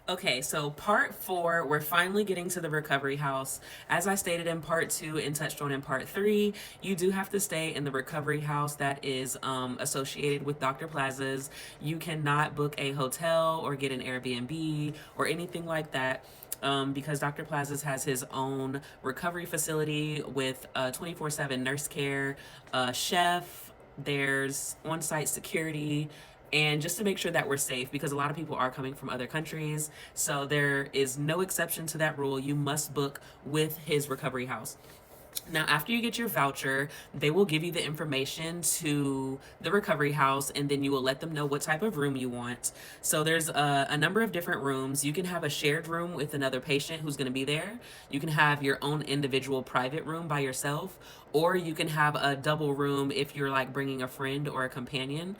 Okay, so part four, we're finally getting to the recovery house. As I stated in part two and touched on in part three, you do have to stay in the recovery house that is associated with Dr. Plazas. You cannot book a hotel or get an Airbnb or anything like that. Because Dr. Plazas has his own recovery facility with 24/7 nurse care, chef, there's on site security, and just to make sure that we're safe because a lot of people are coming from other countries. So there is no exception to that rule. You must book with his recovery house. Now, after you get your voucher, they will give you the information to the recovery house, and then you will let them know what type of room you want. So, there's a number of different rooms. You can have a shared room with another patient who's going to be there. You can have your own individual private room by yourself, or you can have a double room if you're like bringing a friend or a companion.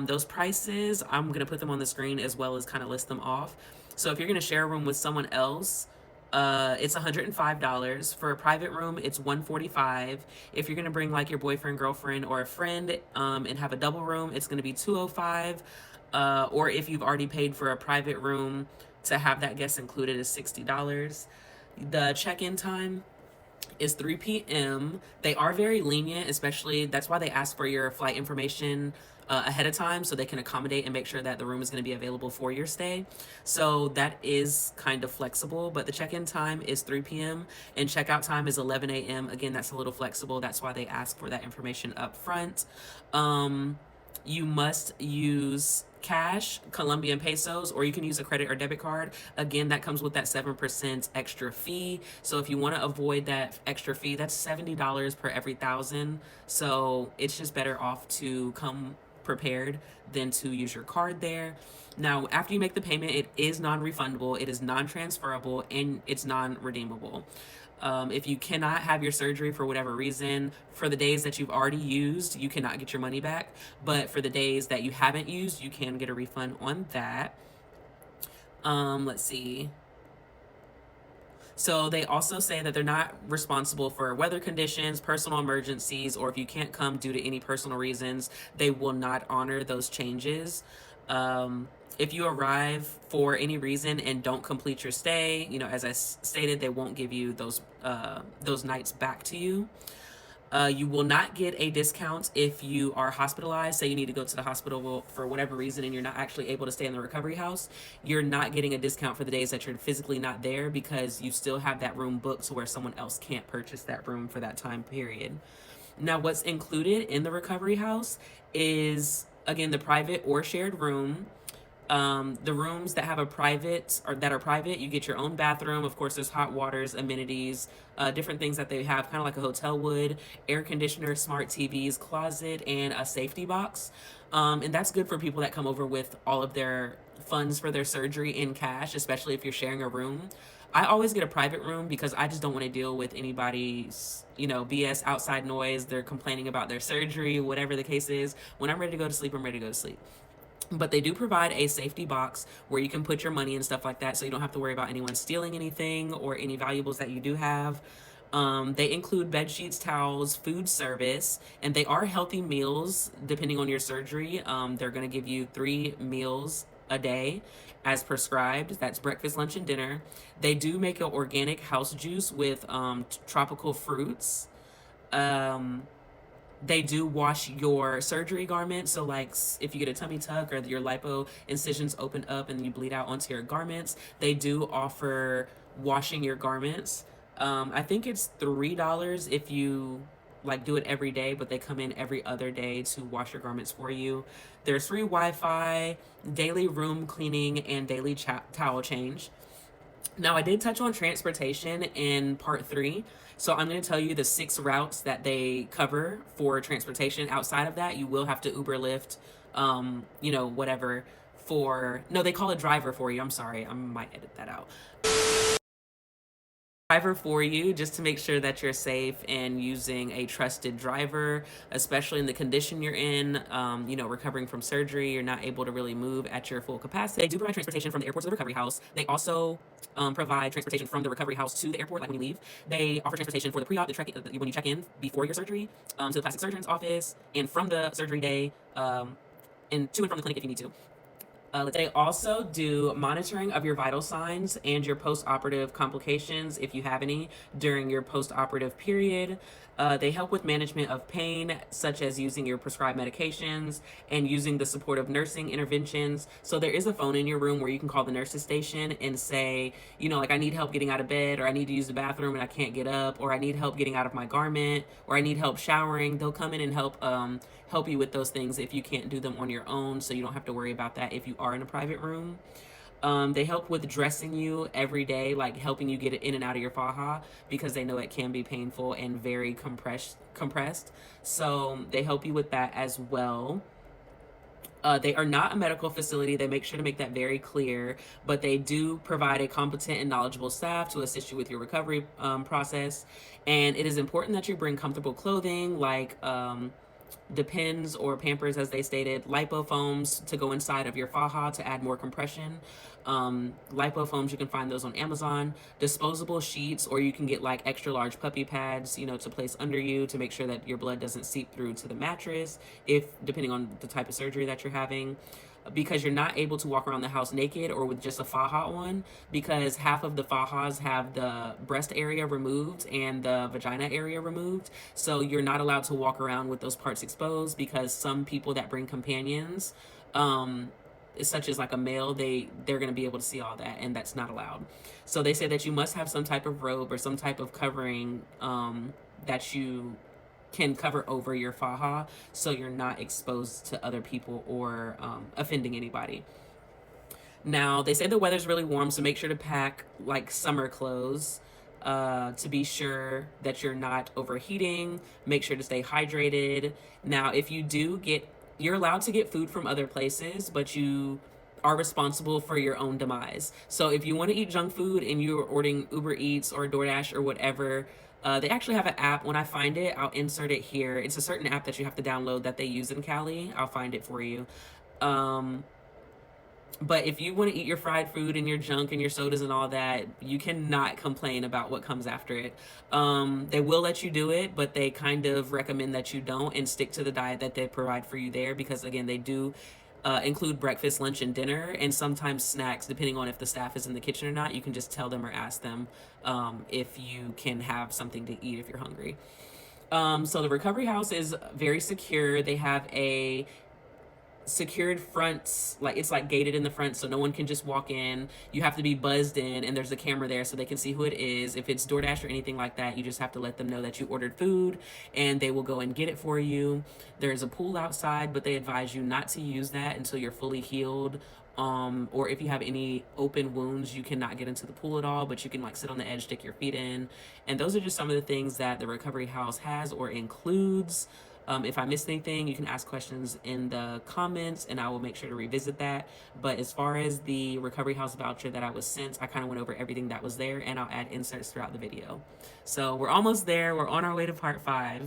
Those prices, I'm going to put them on the screen as well as kind of list them off. So, if you're going to share a room with someone else, it's $105. For a private room, it's $145. If you're gonna bring like your boyfriend, girlfriend, or a friend, and have a double room, it's gonna be $205. Or if you've already paid for a private room to have that guest included, is $60. The check-in time is 3 p.m. They are very lenient, especially that's why they ask for your flight information ahead of time so they can accommodate and make sure that the room is going to be available for your stay. So that is kind of flexible, but the check in time is 3 p.m. and checkout time is 11 a.m. Again, that's a little flexible. That's why they ask for that information up front. You must use cash, Colombian pesos, or you can use a credit or debit card. Again, that comes with that 7% extra fee. So if you want to avoid that extra fee, that's $70 per every thousand. So it's just better off to come prepared than to use your card there. Now, after you make the payment, it is non-refundable, it is non-transferable, and it's non-redeemable. If you cannot have your surgery for whatever reason, for the days that you've already used, you cannot get your money back. But for the days that you haven't used, you can get a refund on that. Let's see. So they also say that they're not responsible for weather conditions, personal emergencies, or if you can't come due to any personal reasons, they will not honor those changes. If you arrive for any reason and don't complete your stay, as I stated, they won't give you those nights back to you. You will not get a discount if you are hospitalized. Say you need to go to the hospital for whatever reason and you're not actually able to stay in the recovery house. You're not getting a discount for the days that you're physically not there because you still have that room booked to where someone else can't purchase that room for that time period. Now, what's included in the recovery house is, again, the private or shared room. The rooms that have a private or that are private, you get your own bathroom. Of course, there's hot waters, amenities, different things that they have, kind of like a hotel would, air conditioner, smart TVs, closet, and a safety box. And that's good for people that come over with all of their funds for their surgery in cash, especially if you're sharing a room. I always get a private room because I just don't want to deal with anybody's, BS outside noise. They're complaining about their surgery, whatever the case is. When I'm ready to go to sleep, I'm ready to go to sleep. But they do provide a safety box where you can put your money and stuff like that so you don't have to worry about anyone stealing anything or any valuables that you do have. They include bed sheets, towels, food service, and they are healthy meals depending on your surgery. They're going to give you 3 meals a day as prescribed. That's breakfast, lunch, and dinner. They do make an organic house juice with tropical fruits. Um, they do wash your surgery garments. So, like, if you get a tummy tuck or your lipo incisions open up and you bleed out onto your garments, they do offer washing your garments. I think it's $3 if you like do it every day, but they come in every other day to wash your garments for you. There's free Wi-Fi, daily room cleaning, and daily towel change. Now, I did touch on transportation in part three. So I'm going to tell you the 6 routes that they cover for transportation. Outside of that, you will have to Uber, Lyft, whatever no, they call a driver for you. I'm sorry. I might edit that out. Driver for you just to make sure that you're safe and using a trusted driver, especially in the condition you're in, recovering from surgery, you're not able to really move at your full capacity. They do provide transportation from the airport to the recovery house. They also provide transportation from the recovery house to the airport, like when you leave. They offer transportation for the pre-op, when you check in before your surgery, to the plastic surgeon's office, and from the surgery day, and to and from the clinic if you need to. They also do monitoring of your vital signs and your post-operative complications, if you have any, during your post-operative period. They help with management of pain, such as using your prescribed medications and using the supportive nursing interventions. So there is a phone in your room where you can call the nurses station and say, you know, like, I need help getting out of bed, or I need to use the bathroom and I can't get up, or I need help getting out of my garment, or I need help showering. They'll come in and help you with those things if you can't do them on your own, so you don't have to worry about that if you are in a private room. They help with dressing you every day, like helping you get it in and out of your faja, because they know it can be painful and very compressed. So they help you with that as well. They are not a medical facility. They make sure to make that very clear, but they do provide a competent and knowledgeable staff to assist you with your recovery process. And it is important that you bring comfortable clothing like Depends or Pampers, as they stated, lipofoams to go inside of your faja to add more compression. Lipofoams, you can find those on Amazon. Disposable sheets, or you can get like extra large puppy pads, you know, to place under you to make sure that your blood doesn't seep through to the mattress, if depending on the type of surgery that you're having, because you're not able to walk around the house naked or with just a faja on, because half of the fajas have the breast area removed and the vagina area removed. So you're not allowed to walk around with those parts exposed, because some people that bring companions, such as like a male, they're going to be able to see all that, and that's not allowed. So they say that you must have some type of robe or some type of covering that you can cover over your faja, so you're not exposed to other people or offending anybody. Now, they say the weather's really warm, so make sure to pack like summer clothes to be sure that you're not overheating. Make sure to stay hydrated. Now, if you do get, you're allowed to get food from other places, but you are responsible for your own demise. So if you want to eat junk food and you're ordering Uber Eats or DoorDash or whatever, they actually have an app. When I find it, I'll insert it here. It's a certain app that you have to download that they use in Cali. I'll find it for you. But if you want to eat your fried food and your junk and your sodas and all that, you cannot complain about what comes after it. They will let you do it, but they kind of recommend that you don't and stick to the diet that they provide for you there, because again, they do include breakfast, lunch, and dinner, and sometimes snacks, depending on if the staff is in the kitchen or not. You can just tell them or ask them if you can have something to eat if you're hungry. So the recovery house is very secure. They have a secured fronts, like it's like gated in the front, so no one can just walk in. You have to be buzzed in, and there's a camera there so they can see who it is. If it's DoorDash or anything like that, you just have to let them know that you ordered food, and they will go and get it for you. There's a pool outside, but they advise you not to use that until you're fully healed. Or if you have any open wounds, you cannot get into the pool at all, but you can like sit on the edge, stick your feet in. And those are just some of the things that the recovery house has or includes. If I missed anything, you can ask questions in the comments and I will make sure to revisit that. But as far as the recovery house voucher that I was sent, I kind of went over everything that was there, and I'll add inserts throughout the video. So we're almost there. We're on our way to part 5.